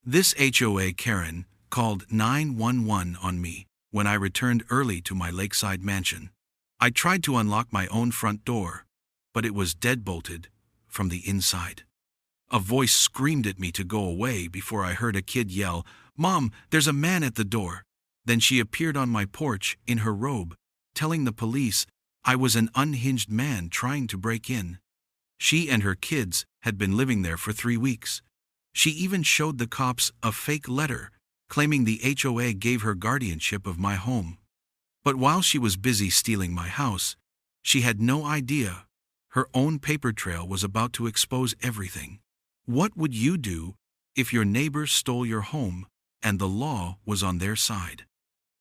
This HOA Karen called 911 on me when I returned early to my lakeside mansion. I tried to unlock my own front door, but it was deadbolted from the inside. A voice screamed at me to go away before I heard a kid yell, "Mom, there's a man at the door." Then she appeared on my porch in her robe, telling the police I was an unhinged man trying to break in. She and her kids had been living there for 3 weeks. She even showed the cops a fake letter claiming the HOA gave her guardianship of my home. But while she was busy stealing my house, she had no idea her own paper trail was about to expose everything. What would you do if your neighbors stole your home and the law was on their side?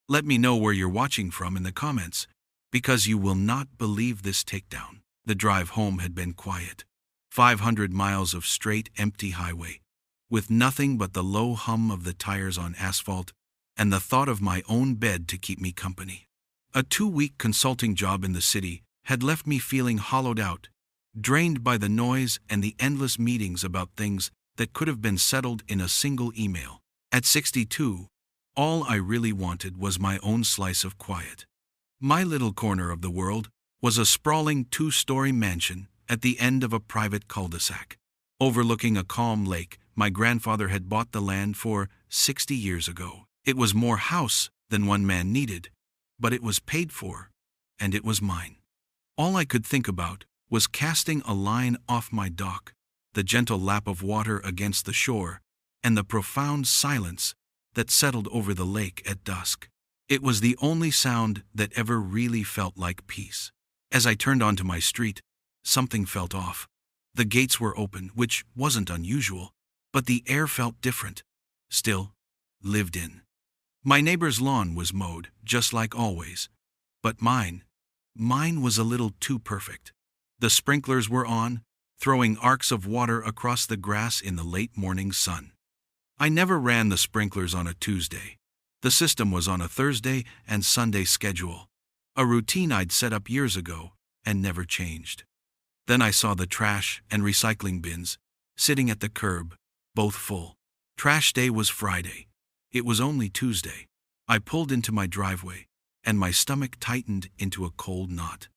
Let me know where you're watching from in the comments, because you will not believe this takedown. The drive home had been quiet. 500 miles of straight, empty highway, with nothing but the low hum of the tires on asphalt and the thought of my own bed to keep me company. A 2-week consulting job in the city had left me feeling hollowed out, drained by the noise and the endless meetings about things that could have been settled in a single email. At 62, all I really wanted was my own slice of quiet. My little corner of the world was a sprawling 2-story mansion at the end of a private cul-de-sac, overlooking a calm lake my grandfather had bought the land for 60 years ago. It was more house than one man needed, but it was paid for, and it was mine. All I could think about was casting a line off my dock, the gentle lap of water against the shore, and the profound silence that settled over the lake at dusk. It was the only sound that ever really felt like peace. As I turned onto my street, something felt off. The gates were open, which wasn't unusual, but the air felt different, still, lived in. My neighbor's lawn was mowed, just like always, but mine was a little too perfect. The sprinklers were on, throwing arcs of water across the grass in the late morning sun. I never ran the sprinklers on a Tuesday. The system was on a Thursday and Sunday schedule, a routine I'd set up years ago and never changed. Then I saw the trash and recycling bins sitting at the curb, both full. Trash day was Friday. It was only Tuesday. I pulled into my driveway, and my stomach tightened into a cold knot.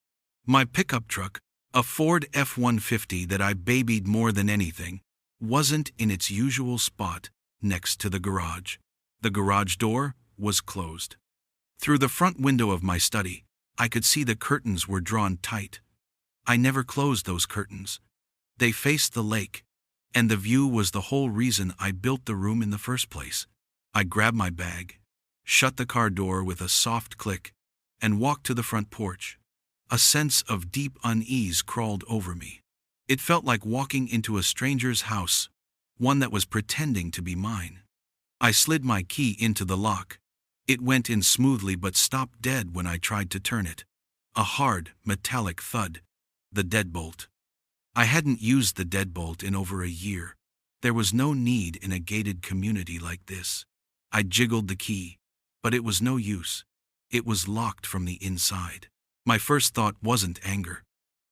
My pickup truck, a Ford F-150 that I babied more than anything, wasn't in its usual spot next to the garage. The garage door was closed. Through the front window of my study, I could see the curtains were drawn tight. I never closed those curtains. They faced the lake, and the view was the whole reason I built the room in the first place. I grabbed my bag, shut the car door with a soft click, and walked to the front porch. A sense of deep unease crawled over me. It felt like walking into a stranger's house, one that was pretending to be mine. I slid my key into the lock. It went in smoothly but stopped dead when I tried to turn it. A hard, metallic thud. The deadbolt. I hadn't used the deadbolt in over a year. There was no need in a gated community like this. I jiggled the key, but it was no use. It was locked from the inside. My first thought wasn't anger.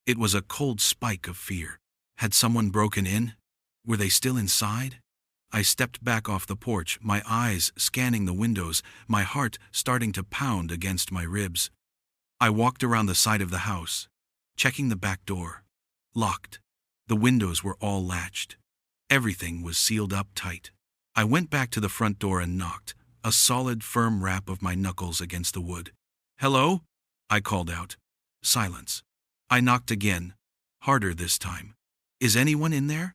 It was a cold spike of fear. Had someone broken in? Were they still inside? I stepped back off the porch, my eyes scanning the windows, my heart starting to pound against my ribs. I walked around the side of the house, checking the back door. Locked. The windows were all latched. Everything was sealed up tight. I went back to the front door and knocked, a solid, firm rap of my knuckles against the wood. "Hello?" I called out. Silence. I knocked again, harder this time. "Is anyone in there?"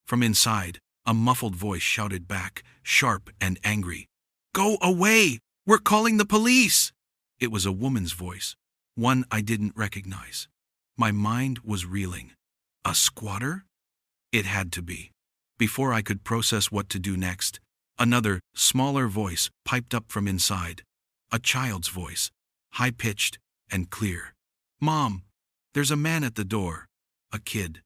From inside, a muffled voice shouted back, sharp and angry. "Go away! We're calling the police!" It was a woman's voice, one I didn't recognize. My mind was reeling. A squatter? It had to be. Before I could process what to do next, another, smaller voice piped up from inside. A child's voice, high-pitched and clear. "Mom, there's a man at the door." A kid.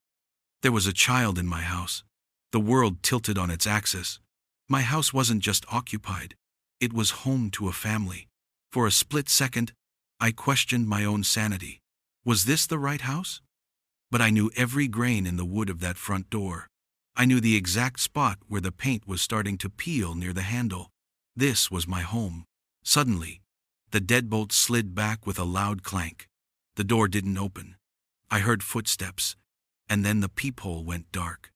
There was a child in my house. The world tilted on its axis. My house wasn't just occupied. It was home to a family. For a split second, I questioned my own sanity. Was this the right house? But I knew every grain in the wood of that front door. I knew the exact spot where the paint was starting to peel near the handle. This was my home. Suddenly, the deadbolt slid back with a loud clank. The door didn't open. I heard footsteps, and then the peephole went dark.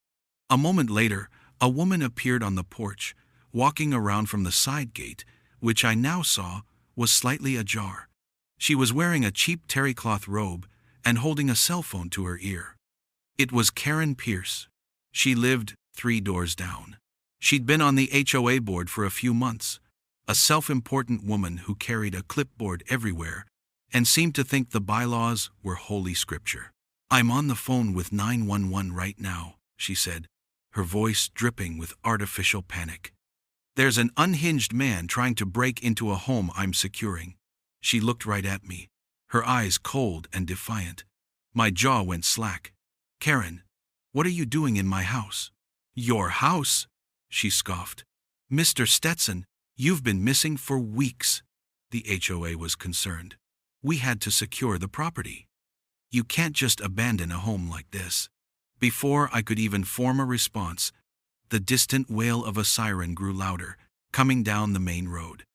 A moment later, a woman appeared on the porch, walking around from the side gate, which I now saw was slightly ajar. She was wearing a cheap terrycloth robe and holding a cell phone to her ear. It was Karen Pierce. She lived 3 doors down. She'd been on the HOA board for a few months, a self-important woman who carried a clipboard everywhere and seemed to think the bylaws were holy scripture. "I'm on the phone with 911 right now," she said, her voice dripping with artificial panic. "There's an unhinged man trying to break into a home I'm securing." She looked right at me, her eyes cold and defiant. My jaw went slack. "Karen, what are you doing in my house?" "Your house?" she scoffed. "Mr. Stetson, you've been missing for weeks." The HOA was concerned. "We had to secure the property. You can't just abandon a home like this." Before I could even form a response, the distant wail of a siren grew louder, coming down the main road.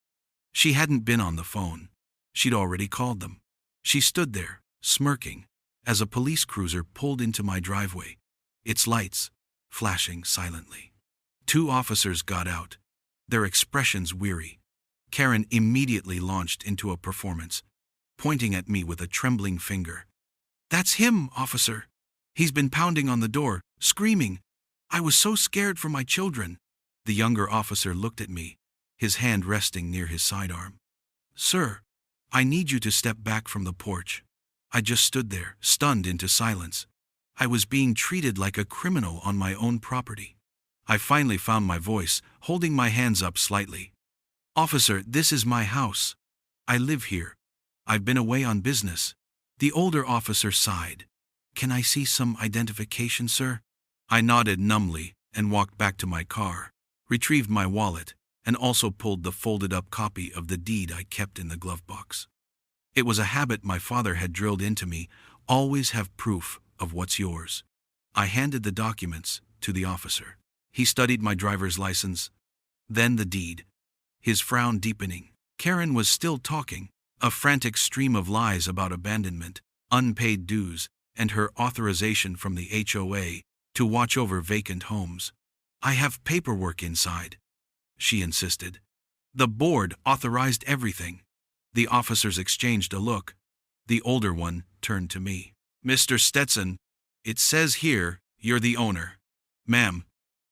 She hadn't been on the phone. She'd already called them. She stood there, smirking, as a police cruiser pulled into my driveway, its lights flashing silently. 2 officers got out, their expressions weary. Karen immediately launched into a performance, pointing at me with a trembling finger. "That's him, officer. He's been pounding on the door, screaming. I was so scared for my children." The younger officer looked at me, his hand resting near his sidearm. "Sir, I need you to step back from the porch." I just stood there, stunned into silence. I was being treated like a criminal on my own property. I finally found my voice, holding my hands up slightly. "Officer, this is my house. I live here. I've been away on business." The older officer sighed. "Can I see some identification, sir?" I nodded numbly and walked back to my car, retrieved my wallet, and also pulled the folded-up copy of the deed I kept in the glove box. It was a habit my father had drilled into me: always have proof of what's yours. I handed the documents to the officer. He studied my driver's license, then the deed, his frown deepening. Karen was still talking, a frantic stream of lies about abandonment, unpaid dues, and her authorization from the HOA to watch over vacant homes. "I have paperwork inside," she insisted. "The board authorized everything." The officers exchanged a look. The older one turned to me. "Mr. Stetson, it says here you're the owner." "Ma'am,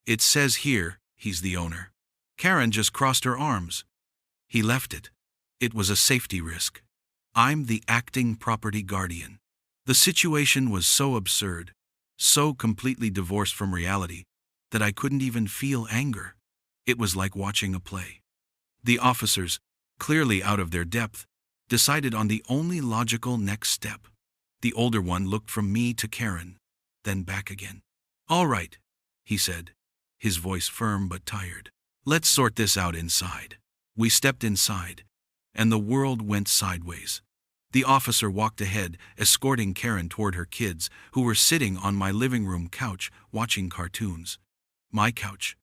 it says here he's the owner." Karen just crossed her arms. "He left it. It was a safety risk. I'm the acting property guardian." The situation was so absurd, so completely divorced from reality, that I couldn't even feel anger. It was like watching a play. The officers, clearly out of their depth, decided on the only logical next step. The older one looked from me to Karen, then back again. "All right," he said, his voice firm but tired. "Let's sort this out inside." We stepped inside, and the world went sideways. The officer walked ahead, escorting Karen toward her kids, who were sitting on my living room couch watching cartoons. My couch.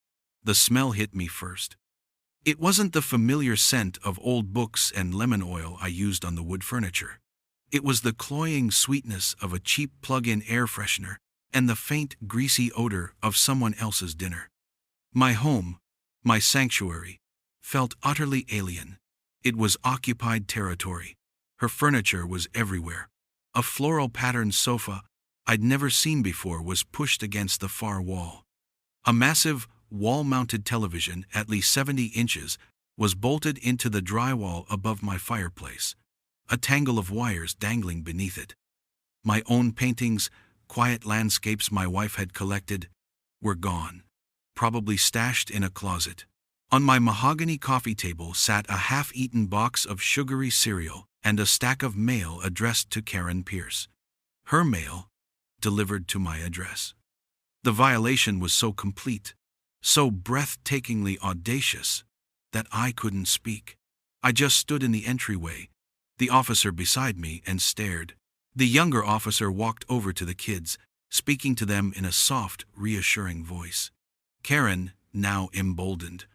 The smell hit me first. It wasn't the familiar scent of old books and lemon oil I used on the wood furniture. It was the cloying sweetness of a cheap plug-in air freshener and the faint, greasy odor of someone else's dinner. My home, my sanctuary, felt utterly alien. It was occupied territory. Her furniture was everywhere. A floral-patterned sofa I'd never seen before was pushed against the far wall. A massive, wall-mounted television, at least 70 inches, was bolted into the drywall above my fireplace, a tangle of wires dangling beneath it. My own paintings, quiet landscapes my wife had collected, were gone, probably stashed in a closet. On my mahogany coffee table sat a half-eaten box of sugary cereal and a stack of mail addressed to Karen Pierce. Her mail, delivered to my address. The violation was so complete, so breathtakingly audacious, that I couldn't speak. I just stood in the entryway, the officer beside me, and stared. The younger officer walked over to the kids, speaking to them in a soft, reassuring voice. Karen, now emboldened,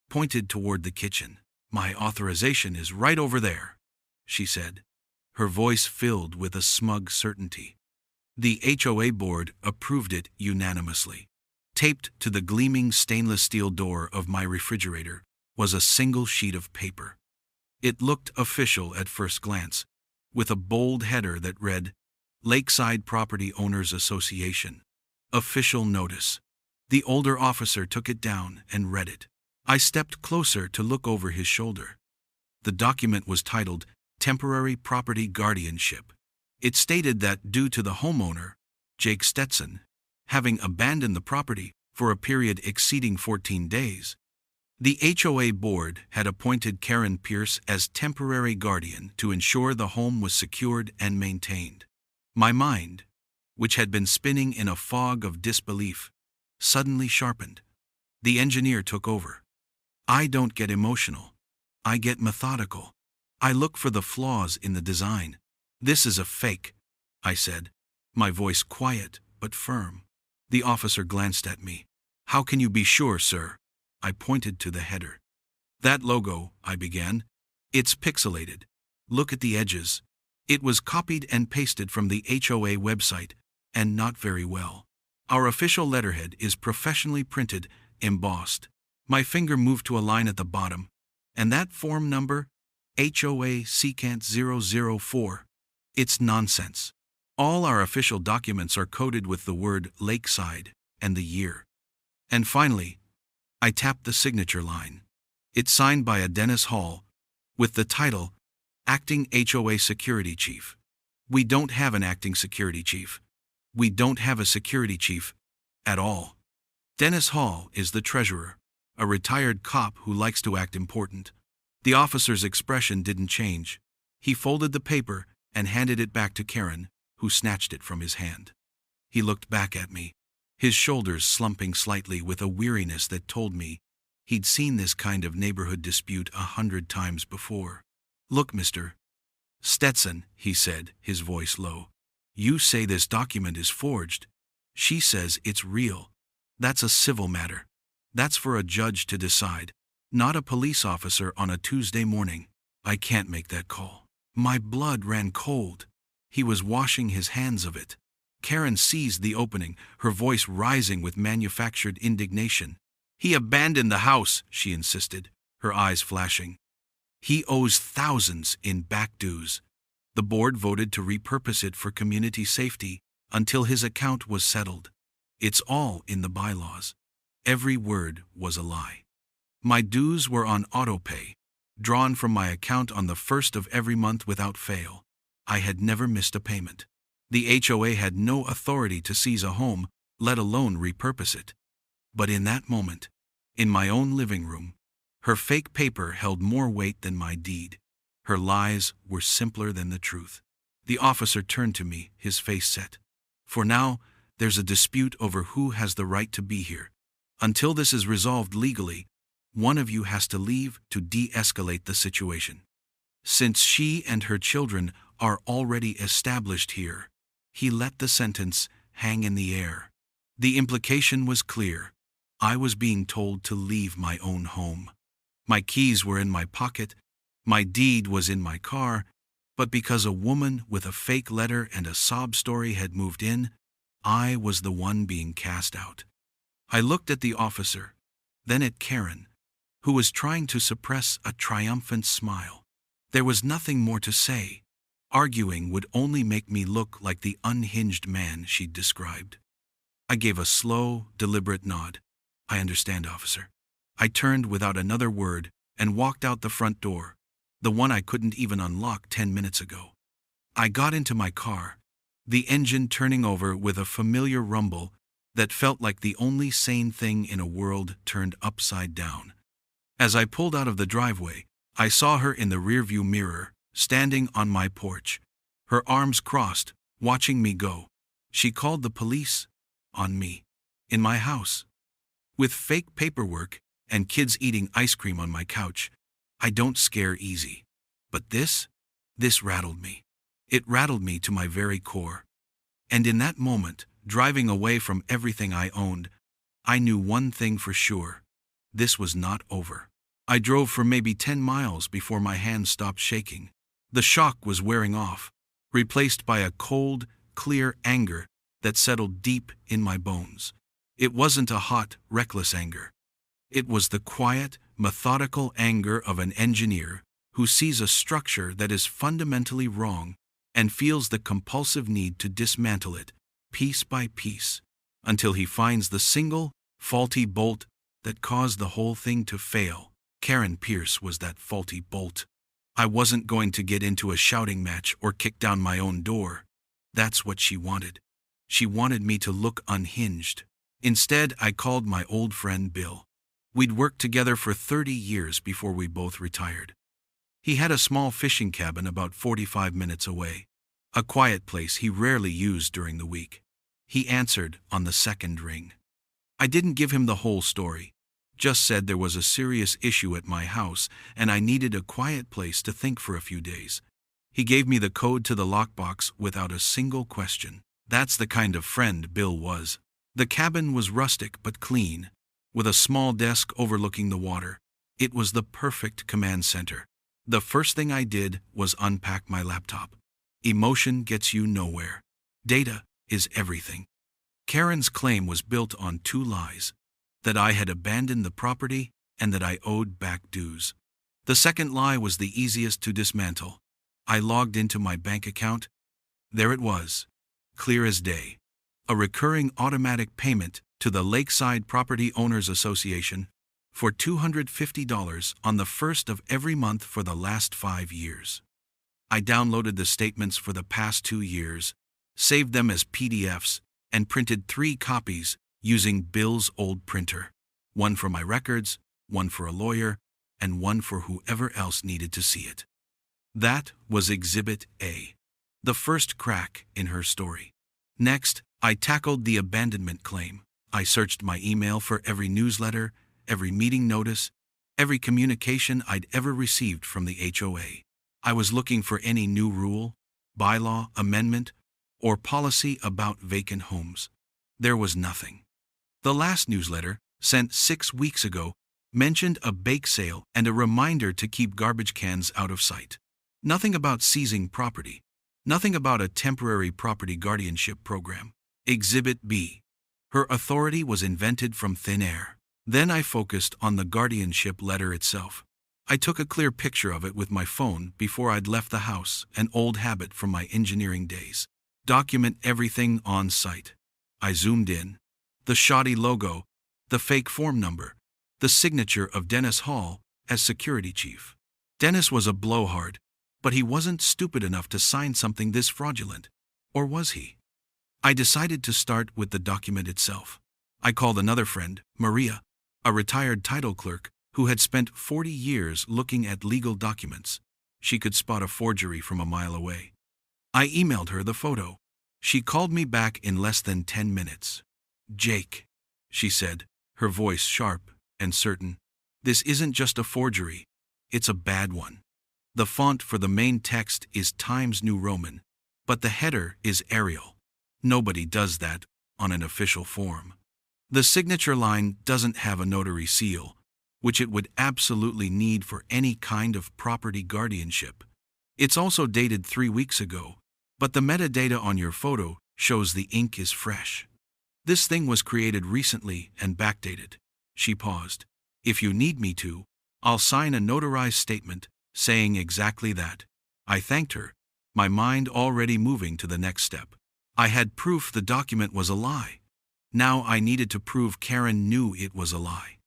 pointed toward the kitchen. "My authorization is right over there," she said, her voice filled with a smug certainty. The HOA board approved it unanimously. Taped to the gleaming stainless steel door of my refrigerator was a single sheet of paper. It looked official at first glance, with a bold header that read, "Lakeside Property Owners Association. Official Notice." The older officer took it down and read it. I stepped closer to look over his shoulder. The document was titled Temporary Property Guardianship. It stated that due to the homeowner, Jake Stetson, having abandoned the property for a period exceeding 14 days, the HOA board had appointed Karen Pierce as temporary guardian to ensure the home was secured and maintained. My mind, which had been spinning in a fog of disbelief, suddenly sharpened. The engineer took over. "I don't get emotional. I get methodical. I look for the flaws in the design. This is a fake," I said, my voice quiet but firm. The officer glanced at me. "How can you be sure, sir?" I pointed to the header. "That logo," I began. "It's pixelated. Look at the edges." It was copied and pasted from the HOA website, and not very well. "Our official letterhead is professionally printed, embossed." My finger moved to a line at the bottom. "And that form number? HOA Secant 004. It's nonsense. All our official documents are coded with the word Lakeside and the year." And finally, I tapped the signature line. It's signed by a Dennis Hall, with the title, Acting HOA Security Chief. We don't have an acting security chief. We don't have a security chief at all. Dennis Hall is the treasurer, a retired cop who likes to act important. The officer's expression didn't change. He folded the paper and handed it back to Karen, who snatched it from his hand. He looked back at me, his shoulders slumping slightly with a weariness that told me he'd seen this kind of neighborhood dispute 100 times before. "Look, Mr. Stetson," he said, his voice low. "You say this document is forged. She says it's real. That's a civil matter. That's for a judge to decide, not a police officer on a Tuesday morning. I can't make that call." My blood ran cold. He was washing his hands of it. Karen seized the opening, her voice rising with manufactured indignation. "He abandoned the house," she insisted, her eyes flashing. "He owes thousands in back dues. The board voted to repurpose it for community safety until his account was settled. It's all in the bylaws." Every word was a lie. My dues were on autopay, drawn from my account on the 1st of every month without fail. I had never missed a payment. The HOA had no authority to seize a home, let alone repurpose it. But in that moment, in my own living room, her fake paper held more weight than my deed. Her lies were simpler than the truth. The officer turned to me, his face set. "For now, there's a dispute over who has the right to be here. Until this is resolved legally, one of you has to leave to de-escalate the situation. Since she and her children are already established here." He let the sentence hang in the air. The implication was clear. I was being told to leave my own home. My keys were in my pocket, my deed was in my car, but because a woman with a fake letter and a sob story had moved in, I was the one being cast out. I looked at the officer, then at Karen, who was trying to suppress a triumphant smile. There was nothing more to say. Arguing would only make me look like the unhinged man she'd described. I gave a slow, deliberate nod. "I understand, officer." I turned without another word and walked out the front door, the one I couldn't even unlock 10 minutes ago. I got into my car, the engine turning over with a familiar rumble that felt like the only sane thing in a world turned upside down. As I pulled out of the driveway, I saw her in the rearview mirror, standing on my porch, her arms crossed, watching me go. She called the police on me, in my house. With fake paperwork and kids eating ice cream on my couch, I don't scare easy. But this rattled me. It rattled me to my very core. And in that moment, driving away from everything I owned, I knew one thing for sure. This was not over. I drove for maybe 10 miles before my hands stopped shaking. The shock was wearing off, replaced by a cold, clear anger that settled deep in my bones. It wasn't a hot, reckless anger. It was the quiet, methodical anger of an engineer who sees a structure that is fundamentally wrong and feels the compulsive need to dismantle it, piece by piece, until he finds the single, faulty bolt that caused the whole thing to fail. Karen Pierce was that faulty bolt. I wasn't going to get into a shouting match or kick down my own door. That's what she wanted. She wanted me to look unhinged. Instead, I called my old friend Bill. We'd worked together for 30 years before we both retired. He had a small fishing cabin about 45 minutes away, a quiet place he rarely used during the week. He answered on the second ring. I didn't give him the whole story, just said there was a serious issue at my house and I needed a quiet place to think for a few days. He gave me the code to the lockbox without a single question. That's the kind of friend Bill was. The cabin was rustic but clean, with a small desk overlooking the water. It was the perfect command center. The first thing I did was unpack my laptop. Emotion gets you nowhere. Data is everything. Karen's claim was built on two lies: that I had abandoned the property and that I owed back dues. The second lie was the easiest to dismantle. I logged into my bank account. There it was, clear as day. A recurring automatic payment to the Lakeside Property Owners Association for $250 on the first of every month for the last 5 years. I downloaded the statements for the past 2 years, saved them as PDFs, and printed 3 copies using Bill's old printer. One for my records, one for a lawyer, and one for whoever else needed to see it. That was Exhibit A, the first crack in her story. Next, I tackled the abandonment claim. I searched my email for every newsletter, every meeting notice, every communication I'd ever received from the HOA. I was looking for any new rule, bylaw, amendment, or policy about vacant homes. There was nothing. The last newsletter, sent 6 weeks ago, mentioned a bake sale and a reminder to keep garbage cans out of sight. Nothing about seizing property. Nothing about a temporary property guardianship program. Exhibit B. Her authority was invented from thin air. Then I focused on the guardianship letter itself. I took a clear picture of it with my phone before I'd left the house, an old habit from my engineering days. Document everything on site. I zoomed in. The shoddy logo, the fake form number, the signature of Dennis Hall as security chief. Dennis was a blowhard, but he wasn't stupid enough to sign something this fraudulent. Or was he? I decided to start with the document itself. I called another friend, Maria, a retired title clerk who had spent 40 years looking at legal documents. She could spot a forgery from a mile away. I emailed her the photo. She called me back in less than 10 minutes. "Jake," she said, her voice sharp and certain, "this isn't just a forgery, it's a bad one. The font for the main text is Times New Roman, but the header is Arial. Nobody does that on an official form. The signature line doesn't have a notary seal, which it would absolutely need for any kind of property guardianship. It's also dated 3 weeks ago, but the metadata on your photo shows the ink is fresh. This thing was created recently and backdated." She paused. "If you need me to, I'll sign a notarized statement saying exactly that." I thanked her, my mind already moving to the next step. I had proof the document was a lie. Now I needed to prove Karen knew it was a lie.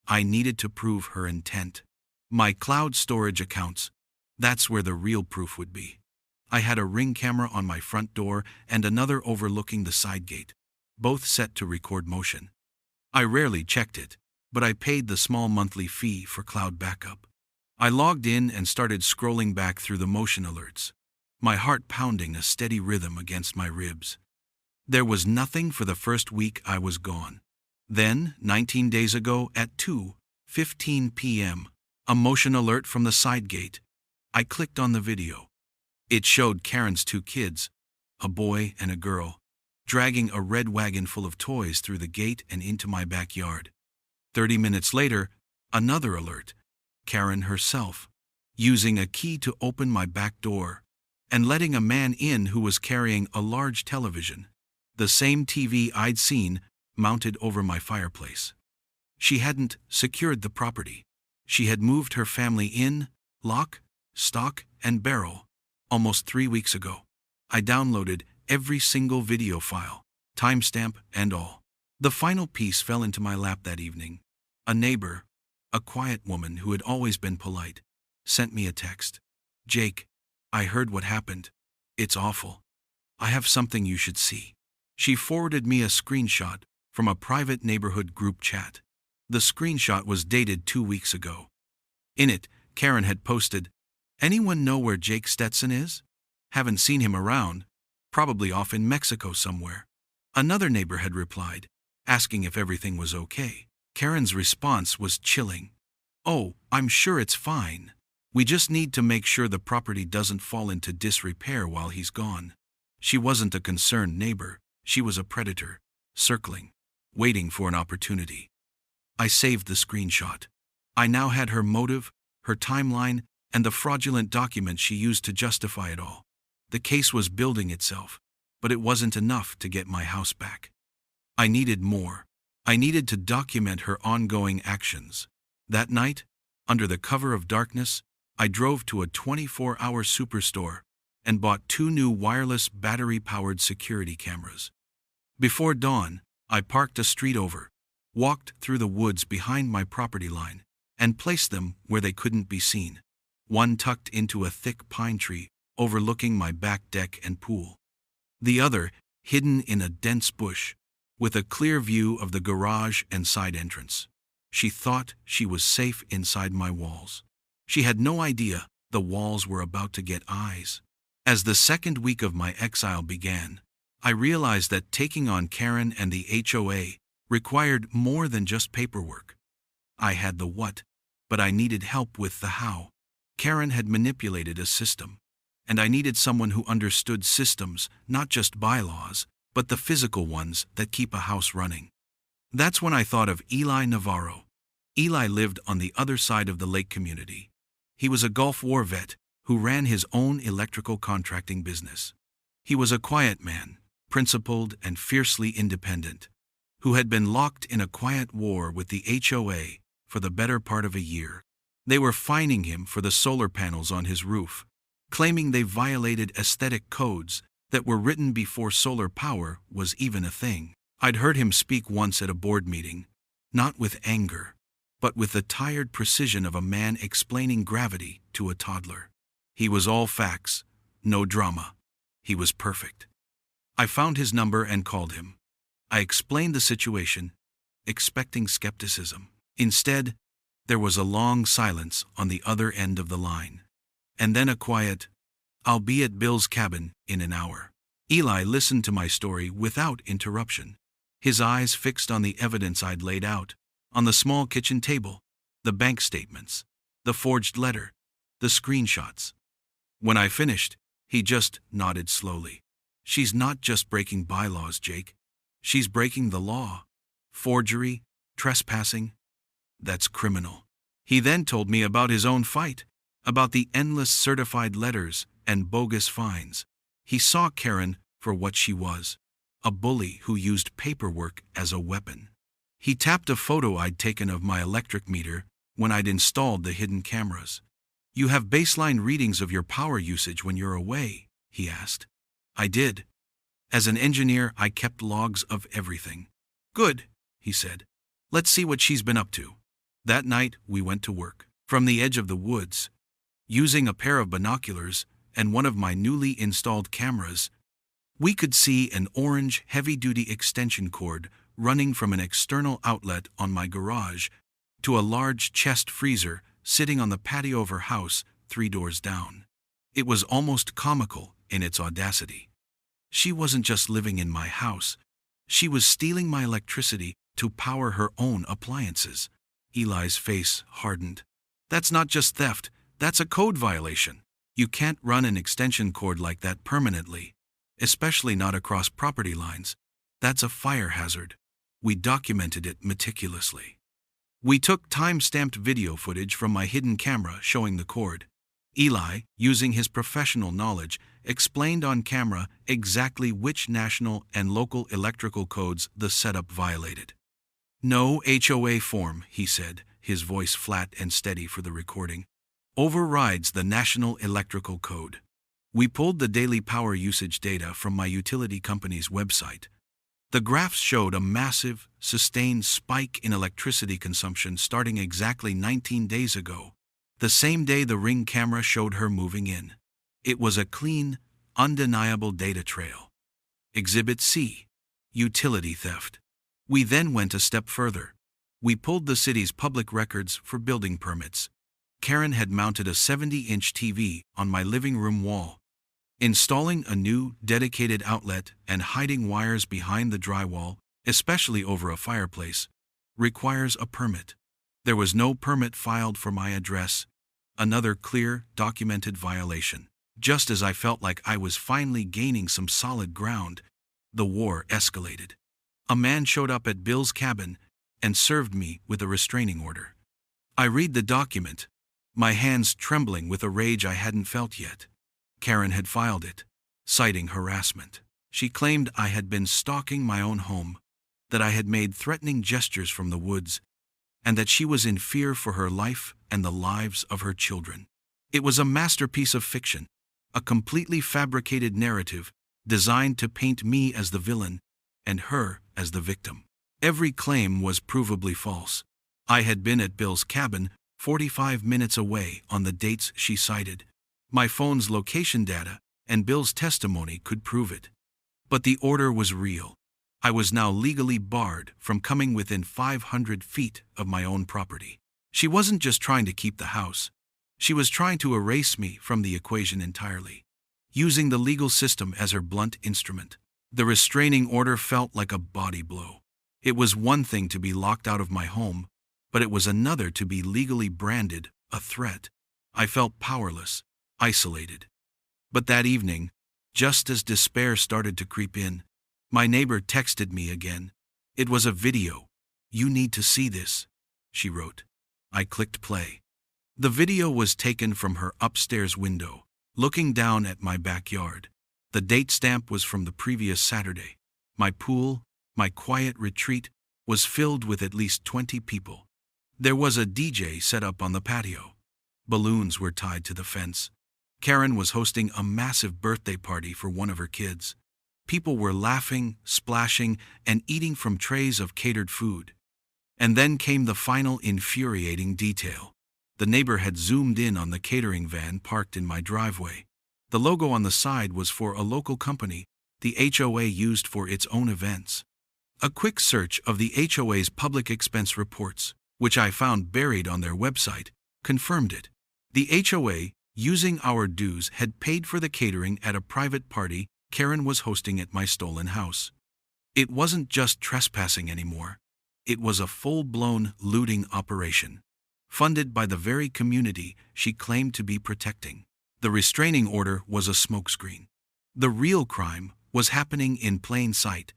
I needed to prove her intent. My cloud storage accounts, that's where the real proof would be. I had a Ring camera on my front door and another overlooking the side gate, both set to record motion. I rarely checked it, but I paid the small monthly fee for cloud backup. I logged in and started scrolling back through the motion alerts, my heart pounding a steady rhythm against my ribs. There was nothing for the first week I was gone. Then, 19 days ago at 2:15 p.m., a motion alert from the side gate. I clicked on the video. It showed Karen's 2 kids, a boy and a girl, dragging a red wagon full of toys through the gate and into my backyard. 30 minutes later, another alert. Karen herself, using a key to open my back door, and letting a man in who was carrying a large television, the same TV I'd seen mounted over my fireplace. She hadn't secured the property. She had moved her family in, lock, stock, and barrel, almost 3 weeks ago. I downloaded every single video file, timestamp and all. The final piece fell into my lap that evening. A neighbor, a quiet woman who had always been polite, sent me a text. "Jake, I heard what happened. It's awful. I have something you should see." She forwarded me a screenshot from a private neighborhood group chat. The screenshot was dated 2 weeks ago. In it, Karen had posted, "Anyone know where Jake Stetson is? Haven't seen him around. Probably off in Mexico somewhere." Another neighbor had replied, asking if everything was okay. Karen's response was chilling. "Oh, I'm sure it's fine. We just need to make sure the property doesn't fall into disrepair while he's gone." She wasn't a concerned neighbor. She was a predator, circling, waiting for an opportunity. I saved the screenshot. I now had her motive, her timeline, and the fraudulent document she used to justify it all. The case was building itself, but it wasn't enough to get my house back. I needed more. I needed to document her ongoing actions. That night, under the cover of darkness, I drove to a 24-hour superstore and bought 2 new wireless battery-powered security cameras. Before dawn, I parked a street over, walked through the woods behind my property line, and placed them where they couldn't be seen. One tucked into a thick pine tree overlooking my back deck and pool. The other hidden in a dense bush, with a clear view of the garage and side entrance. She thought she was safe inside my walls. She had no idea the walls were about to get eyes. As the second week of my exile began, I realized that taking on Karen and the HOA required more than just paperwork. I had the what, but I needed help with the how. Karen had manipulated a system, and I needed someone who understood systems, not just bylaws, but the physical ones that keep a house running. That's when I thought of Eli Navarro. Eli lived on the other side of the lake community. He was a Gulf War vet who ran his own electrical contracting business. He was a quiet man, principled and fiercely independent, who had been locked in a quiet war with the HOA for the better part of a year. They were fining him for the solar panels on his roof, claiming they violated aesthetic codes that were written before solar power was even a thing. I'd heard him speak once at a board meeting, not with anger, but with the tired precision of a man explaining gravity to a toddler. He was all facts, no drama. He was perfect. I found his number and called him. I explained the situation, expecting skepticism. Instead, there was a long silence on the other end of the line. And then a quiet, "I'll be at Bill's cabin in an hour." Eli listened to my story without interruption, his eyes fixed on the evidence I'd laid out, on the small kitchen table, the bank statements, the forged letter, the screenshots. When I finished, he just nodded slowly. "She's not just breaking bylaws, Jake. She's breaking the law. Forgery, trespassing. That's criminal." He then told me about his own fight, about the endless certified letters and bogus fines. He saw Karen for what she was, a bully who used paperwork as a weapon. He tapped a photo I'd taken of my electric meter when I'd installed the hidden cameras. "You have baseline readings of your power usage when you're away?" he asked. I did. As an engineer, I kept logs of everything. "Good," he said. "Let's see what she's been up to." That night, we went to work. From the edge of the woods, using a pair of binoculars and one of my newly installed cameras, we could see an orange heavy-duty extension cord running from an external outlet on my garage to a large chest freezer sitting on the patio of her house 3 doors down. It was almost comical in its audacity. She wasn't just living in my house. She was stealing my electricity to power her own appliances. Eli's face hardened. "That's not just theft, that's a code violation. You can't run an extension cord like that permanently, especially not across property lines. That's a fire hazard. We documented it meticulously. We took time-stamped video footage from my hidden camera showing the cord. Eli, using his professional knowledge, explained on camera exactly which national and local electrical codes the setup violated. "No HOA form," he said, his voice flat and steady for the recording, "overrides the National Electrical Code." We pulled the daily power usage data from my utility company's website. The graphs showed a massive, sustained spike in electricity consumption starting exactly 19 days ago, the same day the Ring camera showed her moving in. It was a clean, undeniable data trail. Exhibit C. Utility theft. We then went a step further. We pulled the city's public records for building permits. Karen had mounted a 70-inch TV on my living room wall. Installing a new, dedicated outlet and hiding wires behind the drywall, especially over a fireplace, requires a permit. There was no permit filed for my address. Another clear, documented violation. Just as I felt like I was finally gaining some solid ground, the war escalated. A man showed up at Bill's cabin and served me with a restraining order. I read the document, my hands trembling with a rage I hadn't felt yet. Karen had filed it, citing harassment. She claimed I had been stalking my own home, that I had made threatening gestures from the woods, and that she was in fear for her life and the lives of her children. It was a masterpiece of fiction, a completely fabricated narrative designed to paint me as the villain and her as the victim. Every claim was provably false. I had been at Bill's cabin 45 minutes away on the dates she cited. My phone's location data and Bill's testimony could prove it. But the order was real. I was now legally barred from coming within 500 feet of my own property. She wasn't just trying to keep the house. She was trying to erase me from the equation entirely, using the legal system as her blunt instrument. The restraining order felt like a body blow. It was one thing to be locked out of my home, but it was another to be legally branded a threat. I felt powerless, isolated. But that evening, just as despair started to creep in, my neighbor texted me again. It was a video. "You need to see this," she wrote. I clicked play. The video was taken from her upstairs window, looking down at my backyard. The date stamp was from the previous Saturday. My pool, my quiet retreat, was filled with at least 20 people. There was a DJ set up on the patio. Balloons were tied to the fence. Karen was hosting a massive birthday party for one of her kids. People were laughing, splashing, and eating from trays of catered food. And then came the final infuriating detail. The neighbor had zoomed in on the catering van parked in my driveway. The logo on the side was for a local company the HOA used for its own events. A quick search of the HOA's public expense reports, which I found buried on their website, confirmed it. The HOA, using our dues, had paid for the catering at a private party Karen was hosting at my stolen house. It wasn't just trespassing anymore. It was a full-blown looting operation, funded by the very community she claimed to be protecting. The restraining order was a smokescreen. The real crime was happening in plain sight,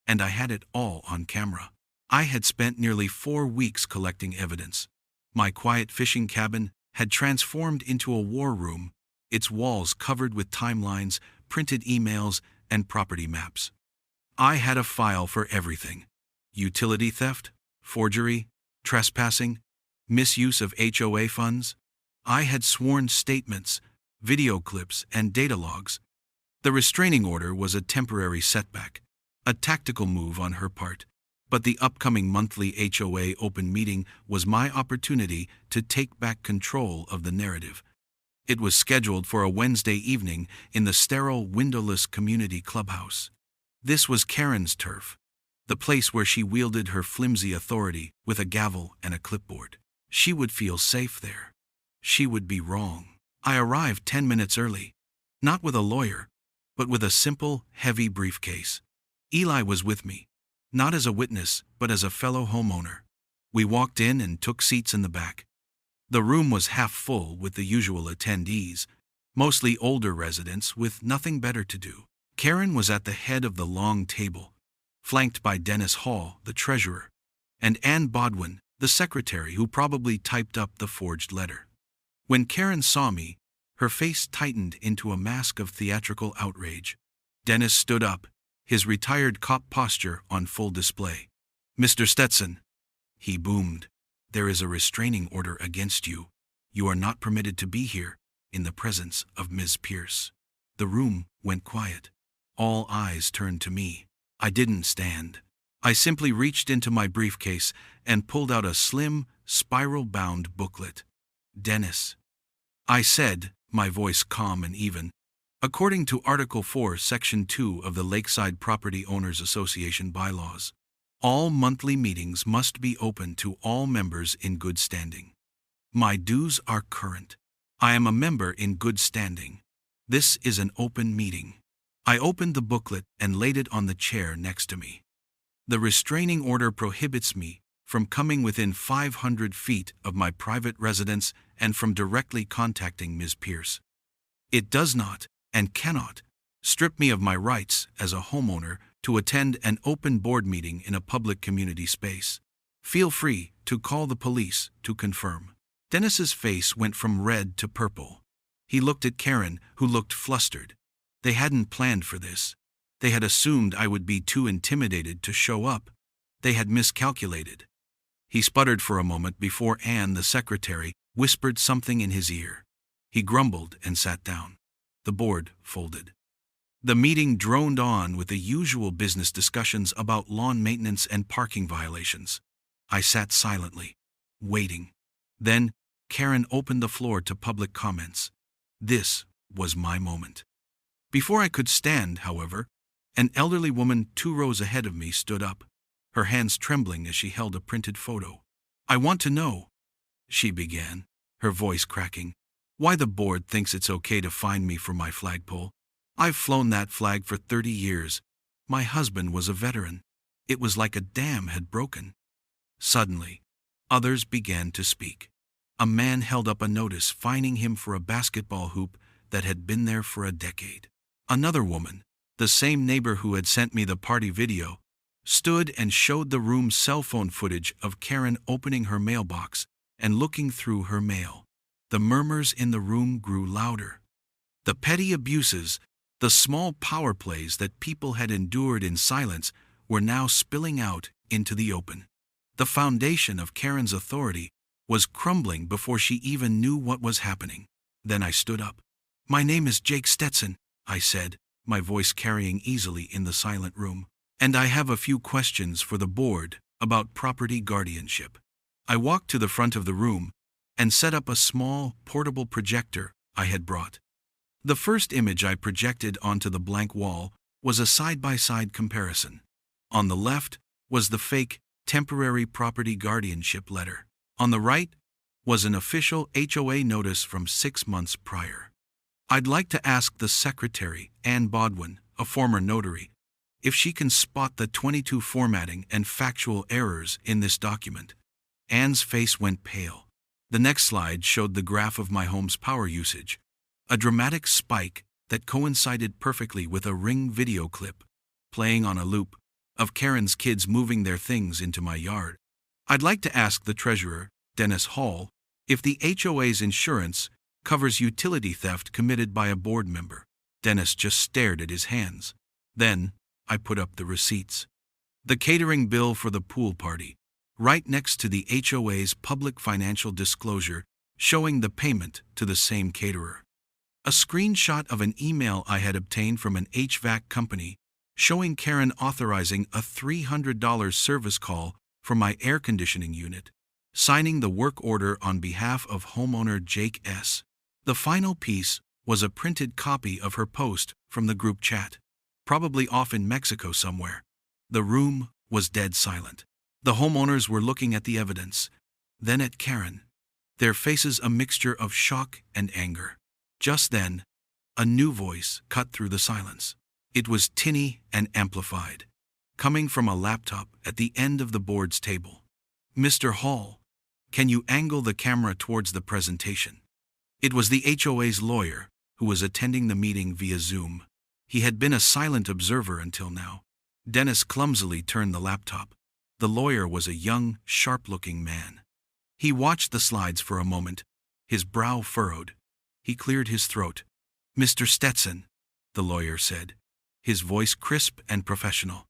and I had it all on camera. I had spent nearly 4 weeks collecting evidence. My quiet fishing cabin had transformed into a war room, its walls covered with timelines, printed emails, and property maps. I had a file for everything: utility theft, forgery, trespassing, misuse of HOA funds. I had sworn statements, video clips, and data logs. The restraining order was a temporary setback, a tactical move on her part, but the upcoming monthly HOA open meeting was my opportunity to take back control of the narrative. It was scheduled for a Wednesday evening in the sterile, windowless community clubhouse. This was Karen's turf, the place where she wielded her flimsy authority with a gavel and a clipboard. She would feel safe there. She would be wrong. I arrived 10 minutes early, not with a lawyer, but with a simple, heavy briefcase. Eli was with me, not as a witness, but as a fellow homeowner. We walked in and took seats in the back. The room was half full with the usual attendees, mostly older residents with nothing better to do. Karen was at the head of the long table, flanked by Dennis Hall, the treasurer, and Ann Bodwin, the secretary who probably typed up the forged letter. When Karen saw me, her face tightened into a mask of theatrical outrage. Dennis stood up, his retired cop posture on full display. "Mr. Stetson," he boomed, "there is a restraining order against you. You are not permitted to be here in the presence of Ms. Pierce." The room went quiet. All eyes turned to me. I didn't stand. I simply reached into my briefcase and pulled out a slim, spiral-bound booklet. "Dennis," I said, my voice calm and even, "according to Article 4, Section 2 of the Lakeside Property Owners Association bylaws, all monthly meetings must be open to all members in good standing. My dues are current. I am a member in good standing. This is an open meeting." I opened the booklet and laid it on the chair next to me. "The restraining order prohibits me from coming within 500 feet of my private residence and from directly contacting Ms. Pierce. It does not, and cannot, strip me of my rights as a homeowner to attend an open board meeting in a public community space. Feel free to call the police to confirm." Dennis's face went from red to purple. He looked at Karen, who looked flustered. They hadn't planned for this. They had assumed I would be too intimidated to show up. They had miscalculated. He sputtered for a moment before Anne, the secretary, whispered something in his ear. He grumbled and sat down. The board folded. The meeting droned on with the usual business discussions about lawn maintenance and parking violations. I sat silently, waiting. Then, Karen opened the floor to public comments. This was my moment. Before I could stand, however, an elderly woman 2 rows ahead of me stood up, her hands trembling as she held a printed photo. "I want to know," she began, her voice cracking, "why the board thinks it's okay to fine me for my flagpole. I've flown that flag for 30 years. My husband was a veteran. It was like a dam had broken." Suddenly, others began to speak. A man held up a notice fining him for a basketball hoop that had been there for a decade. Another woman, the same neighbor who had sent me the party video, stood and showed the room's cell phone footage of Karen opening her mailbox and looking through her mail. The murmurs in the room grew louder. The petty abuses, the small power plays that people had endured in silence, were now spilling out into the open. The foundation of Karen's authority was crumbling before she even knew what was happening. Then I stood up. "My name is Jake Stetson," I said, my voice carrying easily in the silent room, "and I have a few questions for the board about property guardianship." I walked to the front of the room and set up a small, portable projector I had brought. The first image I projected onto the blank wall was a side-by-side comparison. On the left was the fake, temporary property guardianship letter. On the right was an official HOA notice from 6 months prior. "I'd like to ask the secretary, Ann Bodwin, a former notary, if she can spot the 22 formatting and factual errors in this document." Ann's face went pale. The next slide showed the graph of my home's power usage, a dramatic spike that coincided perfectly with a Ring video clip, playing on a loop, of Karen's kids moving their things into my yard. "I'd like to ask the treasurer, Dennis Hall, if the HOA's insurance covers utility theft committed by a board member." Dennis just stared at his hands. Then, I put up the receipts. The catering bill for the pool party, right next to the HOA's public financial disclosure showing the payment to the same caterer. A screenshot of an email I had obtained from an HVAC company showing Karen authorizing a $300 service call for my air conditioning unit, signing the work order on behalf of homeowner Jake S. The final piece was a printed copy of her post from the group chat, probably off in Mexico somewhere. The room was dead silent. The homeowners were looking at the evidence, then at Karen, their faces a mixture of shock and anger. Just then, a new voice cut through the silence. It was tinny and amplified, coming from a laptop at the end of the board's table. "Mr. Hall, can you angle the camera towards the presentation?" It was the HOA's lawyer, who was attending the meeting via Zoom. He had been a silent observer until now. Dennis clumsily turned the laptop. The lawyer was a young, sharp-looking man. He watched the slides for a moment, his brow furrowed. He cleared his throat. "Mr. Stetson," the lawyer said, his voice crisp and professional.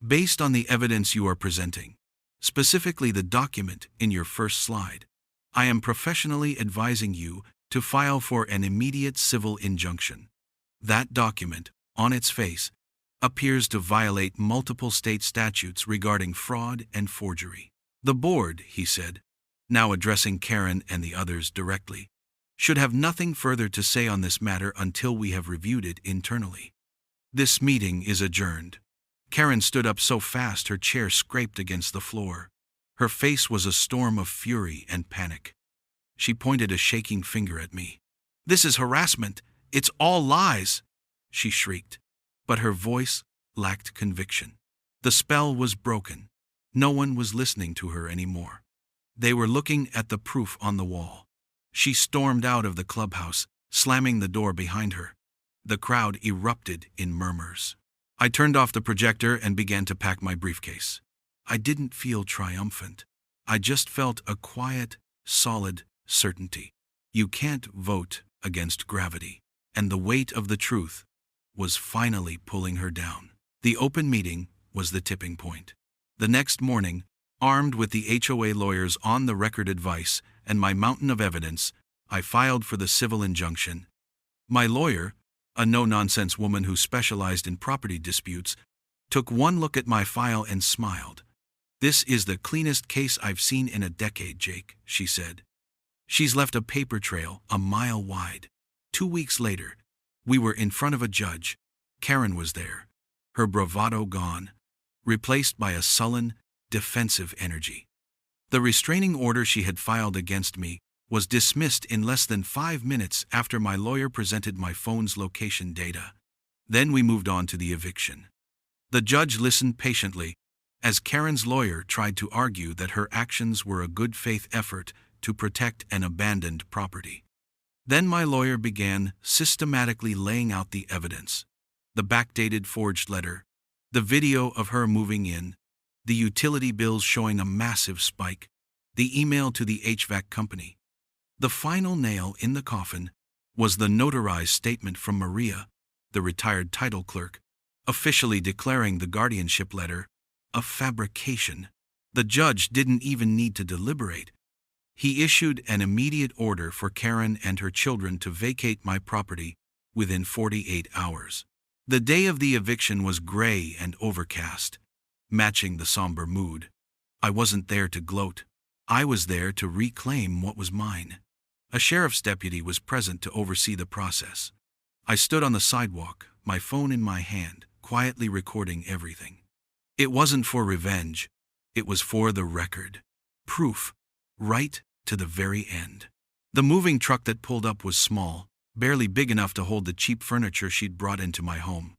"Based on the evidence you are presenting, specifically the document in your first slide, I am professionally advising you to file for an immediate civil injunction. That document, on its face, appears to violate multiple state statutes regarding fraud and forgery. The board," he said, now addressing Karen and the others directly, "should have nothing further to say on this matter until we have reviewed it internally. This meeting is adjourned." Karen stood up so fast her chair scraped against the floor. Her face was a storm of fury and panic. She pointed a shaking finger at me. "This is harassment. It's all lies," she shrieked. But her voice lacked conviction. The spell was broken. No one was listening to her anymore. They were looking at the proof on the wall. She stormed out of the clubhouse, slamming the door behind her. The crowd erupted in murmurs. I turned off the projector and began to pack my briefcase. I didn't feel triumphant. I just felt a quiet, solid certainty. You can't vote against gravity. And the weight of the truth was finally pulling her down. The open meeting was the tipping point. The next morning, armed with the HOA lawyer's on-the-record advice and my mountain of evidence, I filed for the civil injunction. My lawyer, a no-nonsense woman who specialized in property disputes, took one look at my file and smiled. "This is the cleanest case I've seen in a decade, Jake," she said. "She's left a paper trail a mile wide." 2 weeks later, we were in front of a judge. Karen was there, her bravado gone, replaced by a sullen, defensive energy. The restraining order she had filed against me was dismissed in less than 5 minutes after my lawyer presented my phone's location data. Then we moved on to the eviction. The judge listened patiently as Karen's lawyer tried to argue that her actions were a good faith effort to protect an abandoned property. Then my lawyer began systematically laying out the evidence. The backdated forged letter, the video of her moving in, the utility bills showing a massive spike, the email to the HVAC company. The final nail in the coffin was the notarized statement from Maria, the retired title clerk, officially declaring the guardianship letter a fabrication. The judge didn't even need to deliberate. He issued an immediate order for Karen and her children to vacate my property within 48 hours. The day of the eviction was gray and overcast, matching the somber mood. I wasn't there to gloat. I was there to reclaim what was mine. A sheriff's deputy was present to oversee the process. I stood on the sidewalk, my phone in my hand, quietly recording everything. It wasn't for revenge. It was for the record. Proof. Right to the very end. The moving truck that pulled up was small, barely big enough to hold the cheap furniture she'd brought into my home.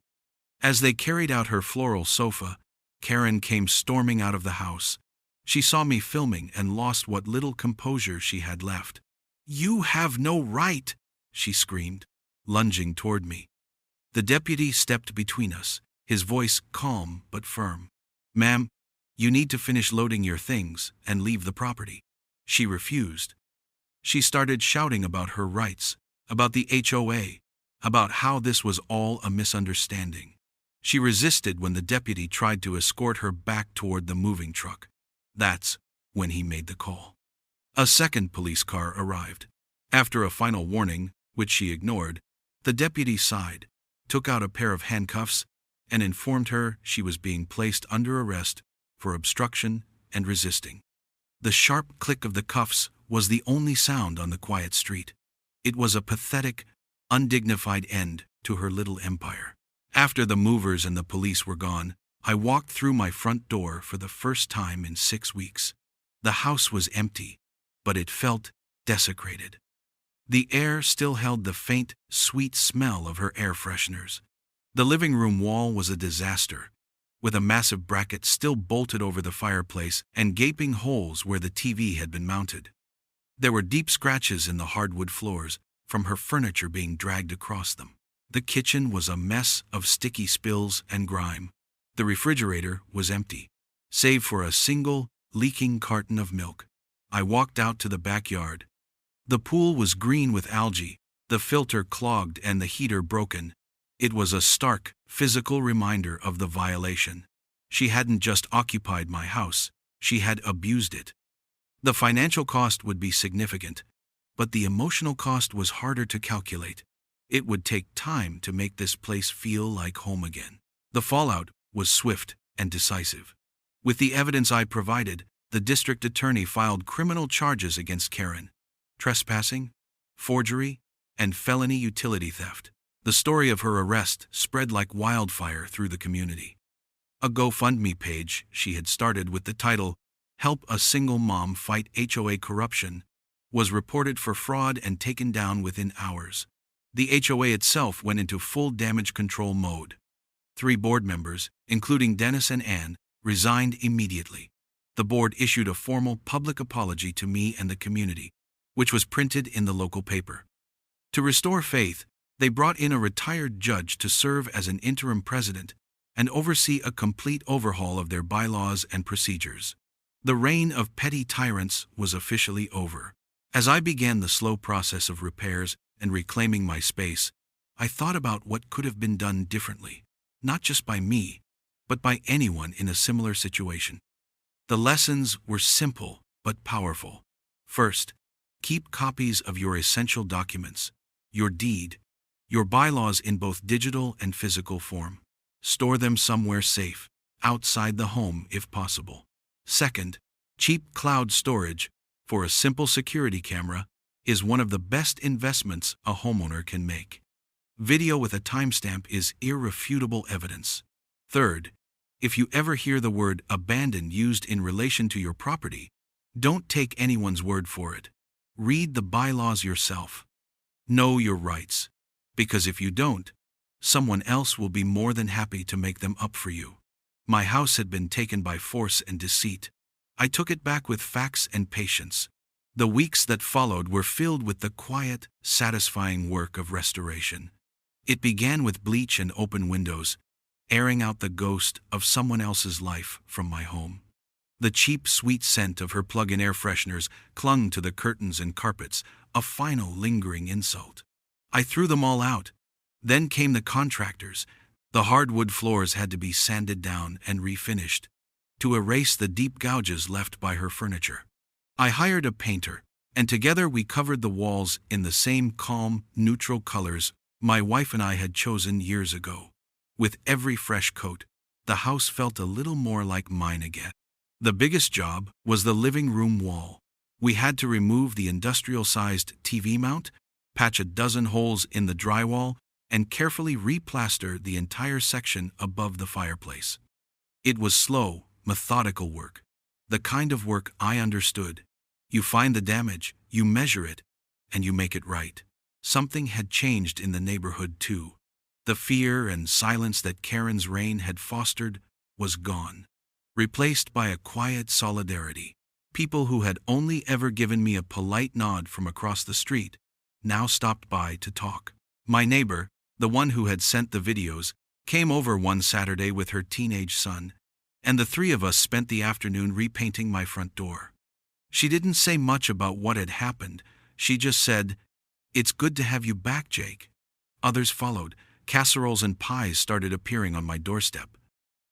As they carried out her floral sofa, Karen came storming out of the house. She saw me filming and lost what little composure she had left. "You have no right," she screamed, lunging toward me. The deputy stepped between us, his voice calm but firm. "Ma'am, you need to finish loading your things and leave the property." She refused. She started shouting about her rights, about the HOA, about how this was all a misunderstanding. She resisted when the deputy tried to escort her back toward the moving truck. That's when he made the call. A second police car arrived. After a final warning, which she ignored, the deputy sighed, took out a pair of handcuffs, and informed her she was being placed under arrest for obstruction and resisting. The sharp click of the cuffs was the only sound on the quiet street. It was a pathetic, undignified end to her little empire. After the movers and the police were gone, I walked through my front door for the first time in 6 weeks. The house was empty, but it felt desecrated. The air still held the faint, sweet smell of her air fresheners. The living room wall was a disaster, with a massive bracket still bolted over the fireplace and gaping holes where the TV had been mounted. There were deep scratches in the hardwood floors from her furniture being dragged across them. The kitchen was a mess of sticky spills and grime. The refrigerator was empty, save for a single, leaking carton of milk. I walked out to the backyard. The pool was green with algae, the filter clogged and the heater broken. It was a stark, physical reminder of the violation. She hadn't just occupied my house, she had abused it. The financial cost would be significant, but the emotional cost was harder to calculate. It would take time to make this place feel like home again. The fallout was swift and decisive. With the evidence I provided, the district attorney filed criminal charges against Karen: trespassing, forgery, and felony utility theft. The story of her arrest spread like wildfire through the community. A GoFundMe page she had started with the title, "Help a Single Mom Fight HOA Corruption," was reported for fraud and taken down within hours. The HOA itself went into full damage control mode. 3 board members, including Dennis and Ann, resigned immediately. The board issued a formal public apology to me and the community, which was printed in the local paper. To restore faith, they brought in a retired judge to serve as an interim president and oversee a complete overhaul of their bylaws and procedures. The reign of petty tyrants was officially over. As I began the slow process of repairs and reclaiming my space, I thought about what could have been done differently, not just by me, but by anyone in a similar situation. The lessons were simple but powerful. First, keep copies of your essential documents, your deed, your bylaws in both digital and physical form. Store them somewhere safe, outside the home if possible. Second, cheap cloud storage for a simple security camera is one of the best investments a homeowner can make. Video with a timestamp is irrefutable evidence. Third, if you ever hear the word abandoned used in relation to your property, don't take anyone's word for it. Read the bylaws yourself. Know your rights, because if you don't, someone else will be more than happy to make them up for you. My house had been taken by force and deceit. I took it back with facts and patience. The weeks that followed were filled with the quiet, satisfying work of restoration. It began with bleach and open windows, airing out the ghost of someone else's life from my home. The cheap, sweet scent of her plug-in air fresheners clung to the curtains and carpets, a final lingering insult. I threw them all out. Then came the contractors. The hardwood floors had to be sanded down and refinished to erase the deep gouges left by her furniture. I hired a painter, and together we covered the walls in the same calm, neutral colors my wife and I had chosen years ago. With every fresh coat, the house felt a little more like mine again. The biggest job was the living room wall. We had to remove the industrial-sized TV mount, patch a dozen holes in the drywall, and carefully replaster the entire section above the fireplace. It was slow, methodical work, the kind of work I understood. You find the damage, you measure it, and you make it right. Something had changed in the neighborhood too. The fear and silence that Karen's reign had fostered was gone, replaced by a quiet solidarity. People who had only ever given me a polite nod from across the street now stopped by to talk. My neighbor, the one who had sent the videos, came over one Saturday with her teenage son, and the 3 of us spent the afternoon repainting my front door. She didn't say much about what had happened. She just said, "It's good to have you back, Jake." Others followed. Casseroles and pies started appearing on my doorstep.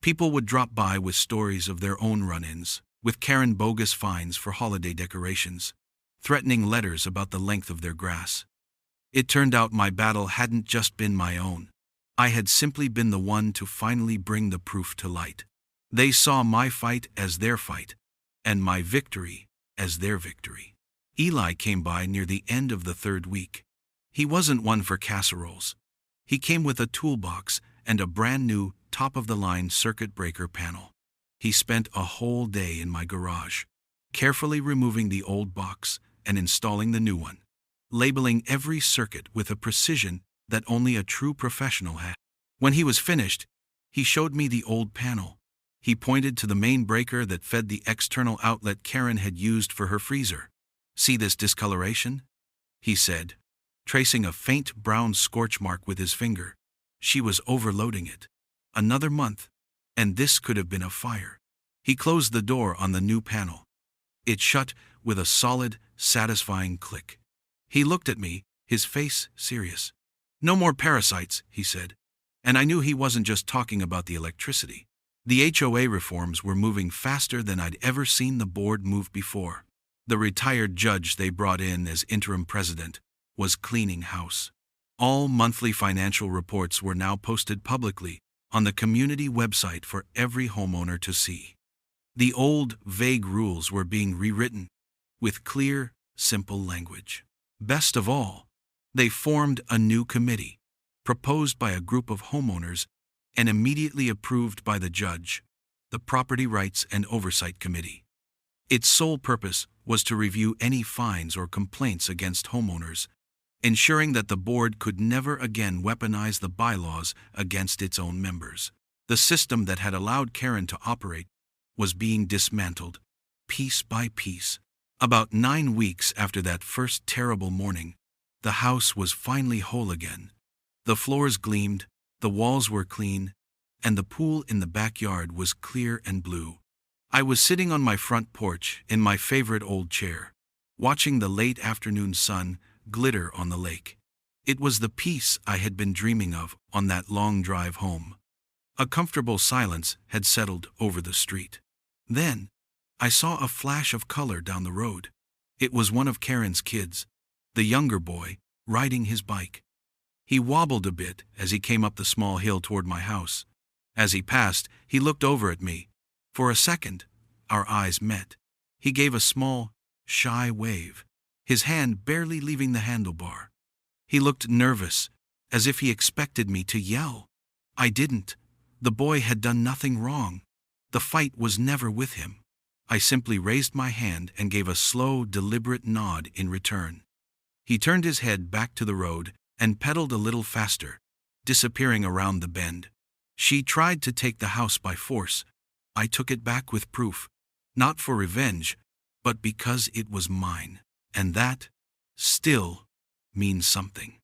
People would drop by with stories of their own run-ins, with Karen bogus fines for holiday decorations, threatening letters about the length of their grass. It turned out my battle hadn't just been my own. I had simply been the one to finally bring the proof to light. They saw my fight as their fight, and my victory as their victory. Eli came by near the end of the 3rd week. He wasn't one for casseroles. He came with a toolbox and a brand new, top-of-the-line circuit breaker panel. He spent a whole day in my garage, carefully removing the old box and installing the new one, labeling every circuit with a precision that only a true professional had. When he was finished, he showed me the old panel. He pointed to the main breaker that fed the external outlet Karen had used for her freezer. "See this discoloration?" he said, tracing a faint brown scorch mark with his finger. She was overloading it. Another month, and this could have been a fire. He closed the door on the new panel. It shut with a solid, satisfying click. He looked at me, his face serious. "No more parasites," he said. And I knew he wasn't just talking about the electricity. The HOA reforms were moving faster than I'd ever seen the board move before. The retired judge they brought in as interim president was cleaning house. All monthly financial reports were now posted publicly on the community website for every homeowner to see. The old, vague rules were being rewritten with clear, simple language. Best of all, they formed a new committee, proposed by a group of homeowners and immediately approved by the judge, the Property Rights and Oversight Committee. Its sole purpose was to review any fines or complaints against homeowners, ensuring that the board could never again weaponize the bylaws against its own members. The system that had allowed Karen to operate was being dismantled, piece by piece. About 9 weeks after that first terrible morning, the house was finally whole again. The floors gleamed, the walls were clean, and the pool in the backyard was clear and blue. I was sitting on my front porch in my favorite old chair, watching the late afternoon sun glitter on the lake. It was the peace I had been dreaming of on that long drive home. A comfortable silence had settled over the street. Then, I saw a flash of color down the road. It was one of Karen's kids, the younger boy, riding his bike. He wobbled a bit as he came up the small hill toward my house. As he passed, he looked over at me. For a second, our eyes met. He gave a small, shy wave, his hand barely leaving the handlebar. He looked nervous, as if he expected me to yell. I didn't. The boy had done nothing wrong. The fight was never with him. I simply raised my hand and gave a slow, deliberate nod in return. He turned his head back to the road and pedaled a little faster, disappearing around the bend. She tried to take the house by force. I took it back with proof, not for revenge, but because it was mine. And that, still, means something.